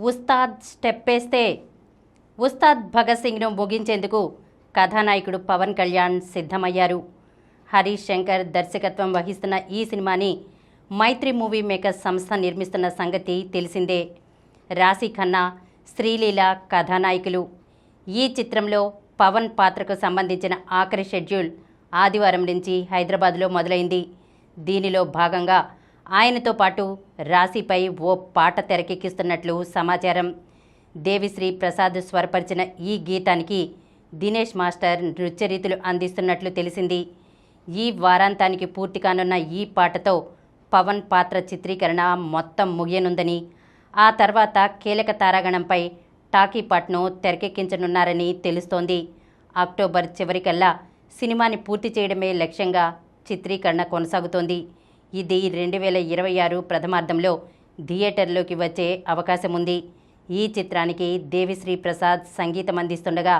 ఉస్తాద్ స్టెప్పేస్తే ఉస్తాద్ భగత్ సింగ్ను ముగించేందుకు కథానాయకుడు పవన్ కళ్యాణ్ సిద్ధమయ్యారు. హరీష్ శంకర్ దర్శకత్వం వహిస్తున్న ఈ సినిమాని మైత్రి మూవీ మేకర్స్ సంస్థ నిర్మిస్తున్న సంగతి తెలిసిందే. రాశి ఖన్నా, శ్రీలీల కథానాయకులు. ఈ చిత్రంలో పవన్ పాత్రకు సంబంధించిన ఆఖరి షెడ్యూల్ ఆదివారం నుంచి హైదరాబాద్లో మొదలైంది. దీనిలో భాగంగా ఆయనతో పాటు రాశిపై ఓ పాట తెరకెక్కిస్తున్నట్లు సమాచారం. దేవిశ్రీ ప్రసాద్ స్వరపరిచిన ఈ గీతానికి దినేష్ మాస్టర్ నృత్యరీతులు అందిస్తున్నట్లు తెలిసింది. ఈ వారాంతానికి పూర్తి కానున్న ఈ పాటతో పవన్ పాత్ర చిత్రీకరణ మొత్తం ముగియనుందని, ఆ తర్వాత కీలక తారాగణంపై టాకీ పాటను తెరకెక్కించనున్నారని తెలుస్తోంది. అక్టోబర్ చివరికల్లా సినిమాని పూర్తి చేయడమే లక్ష్యంగా చిత్రీకరణ కొనసాగుతోంది. ఇది 2026 ప్రథమార్థంలో థియేటర్లోకి వచ్చే అవకాశం ఉంది. ఈ చిత్రానికి దేవిశ్రీ ప్రసాద్ సంగీతం అందిస్తుండగా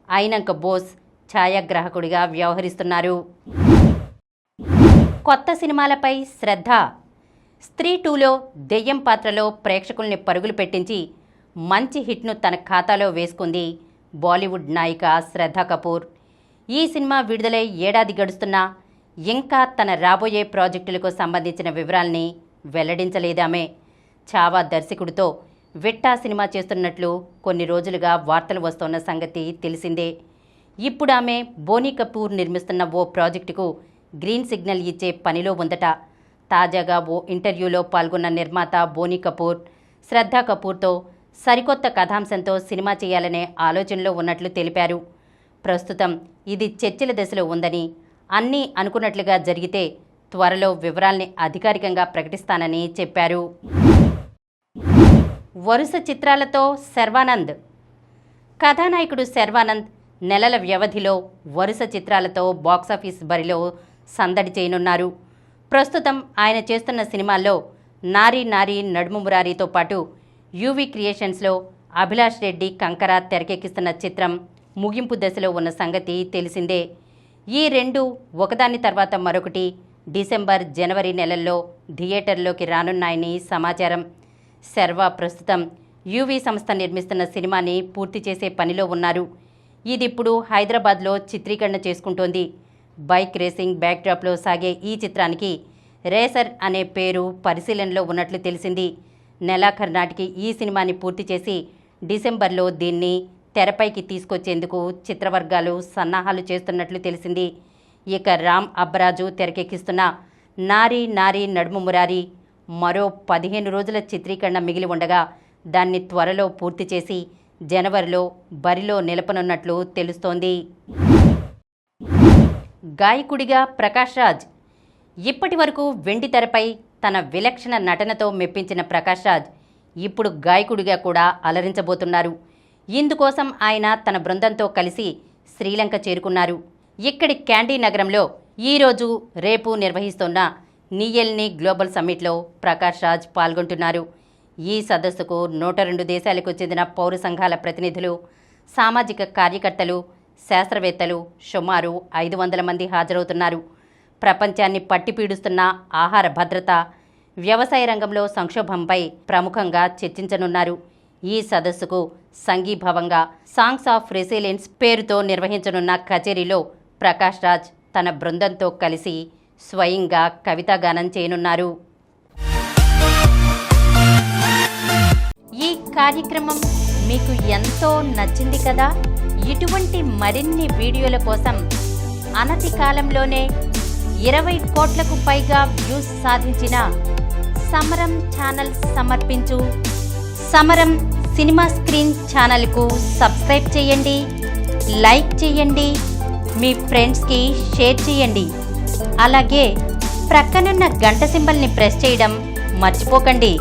అయినంక బోస్ ఛాయాగ్రాహకుడిగా వ్యవహరిస్తున్నారు. కొత్త సినిమాలపై శ్రద్ధ. స్త్రీ 2లో దెయ్యం పాత్రలో ప్రేక్షకుల్ని పరుగులు పెట్టించి మంచి హిట్ను తన ఖాతాలో వేసుకుంది బాలీవుడ్ నాయిక శ్రద్ధ కపూర్. ఈ సినిమా విడుదలై ఏడాది గడుస్తున్నా ఇంకా తన రాబోయే ప్రాజెక్టులకు సంబంధించిన వివరాల్ని వెల్లడించలేదామె. చావా దర్శకుడితో విట్టా సినిమా చేస్తున్నట్లు కొన్ని రోజులుగా వార్తలు వస్తున్న సంగతి తెలిసిందే. ఇప్పుడు ఆమె బోనీ కపూర్ నిర్మిస్తున్న ఓ ప్రాజెక్టుకు గ్రీన్ సిగ్నల్ ఇచ్చే పనిలో ఉందట. తాజాగా ఓ ఇంటర్వ్యూలో పాల్గొన్న నిర్మాత బోనీ కపూర్ శ్రద్ధ కపూర్తో సరికొత్త కథాంశంతో సినిమా చేయాలనే ఆలోచనలో ఉన్నట్లు తెలిపారు. ప్రస్తుతం ఇది చర్చల దశలో ఉందని, అన్నీ అనుకున్నట్లుగా జరిగితే త్వరలో వివరాల్ని అధికారికంగా ప్రకటిస్తానని చెప్పారు. వరుస చిత్రాలతో శర్వానంద్. కథానాయకుడు శర్వానంద్ నెలల వ్యవధిలో వరుస చిత్రాలతో బాక్సాఫీస్ బరిలో సందడి చేయనున్నారు. ప్రస్తుతం ఆయన చేస్తున్న సినిమాల్లో నారీ నారీ నడుము మురారీతో పాటు యూవీ క్రియేషన్స్లో అభిలాష్ రెడ్డి కంకర తెరకెక్కిస్తున్న చిత్రం ముగింపు దశలో ఉన్న సంగతి తెలిసిందే. ఈ రెండు ఒకదాని తర్వాత మరొకటి డిసెంబర్, జనవరి నెలల్లో థియేటర్లోకి రానున్నాయని సమాచారం. శర్వా ప్రస్తుతం యూవీ సంస్థ నిర్మిస్తున్న సినిమాని పూర్తి చేసే పనిలో ఉన్నారు. ఇదిప్పుడు హైదరాబాద్లో చిత్రీకరణ చేసుకుంటోంది. బైక్ రేసింగ్ బ్యాక్డ్రాప్లో సాగే ఈ చిత్రానికి రేసర్ అనే పేరు పరిశీలనలో ఉన్నట్లు తెలిసింది. నెలాఖరు నాటికి ఈ సినిమాని పూర్తి చేసి డిసెంబర్లో దీన్ని తెరపైకి తీసుకొచ్చేందుకు చిత్రవర్గాలు సన్నాహాలు చేస్తున్నట్లు తెలిసింది. ఇక రామ్ అబ్బరాజు తెరకెక్కిస్తున్న నారీ నారీ నడుము మురారి మరో 15 రోజుల చిత్రీకరణ మిగిలి ఉండగా దాన్ని త్వరలో పూర్తి చేసి జనవరిలో బరిలో నిలపనున్నట్లు తెలుస్తోంది. గాయకుడిగా ప్రకాష్ రాజ్. ఇప్పటి వరకు వెండి తెరపై తన విలక్షణ నటనతో మెప్పించిన ప్రకాష్ రాజ్ ఇప్పుడు గాయకుడిగా కూడా అలరించబోతున్నారు. ఇందుకోసం ఆయన తన బృందంతో కలిసి శ్రీలంక చేరుకున్నారు. ఇక్కడి క్యాండీ నగరంలో ఈరోజు రేపు నిర్వహిస్తున్న నియెల్ని గ్లోబల్ సమ్మిట్లో ప్రకాష్ రాజ్ పాల్గొంటున్నారు. ఈ సదస్సుకు 102 దేశాలకు చెందిన పౌర సంఘాల ప్రతినిధులు, సామాజిక కార్యకర్తలు, శాస్త్రవేత్తలు సుమారు 500 మంది హాజరవుతున్నారు. ప్రపంచాన్ని పట్టిపీడుస్తున్న ఆహార భద్రత, వ్యవసాయ రంగంలో సంక్షోభంపై ప్రముఖంగా చర్చించనున్నారు. ఈ సదస్సుకు సంఘీభావంగా సాంగ్స్ ఆఫ్ రెసిలియన్స్ పేరుతో నిర్వహించనున్న కచేరీలో ప్రకాష్ రాజ్ తన బృందంతో కలిసి స్వయంగా కవితాగానం చేయనున్నారు. ఈ కార్యక్రమం మీకు ఎంతో నచ్చింది కదా. ఇటువంటి మరిన్ని వీడియోల కోసం అనతి కాలంలోనే 20 కోట్లకు పైగా వ్యూస్ సాధించిన సమరం ఛానల్ సమర్పించు సమరం సినిమా స్క్రీన్ ఛానల్కు సబ్స్క్రైబ్ చేయండి, లైక్ చేయండి, మీ ఫ్రెండ్స్కి షేర్ చేయండి. అలాగే ప్రక్కనున్న గంట సింబల్ని ప్రెస్ చేయడం మర్చిపోకండి.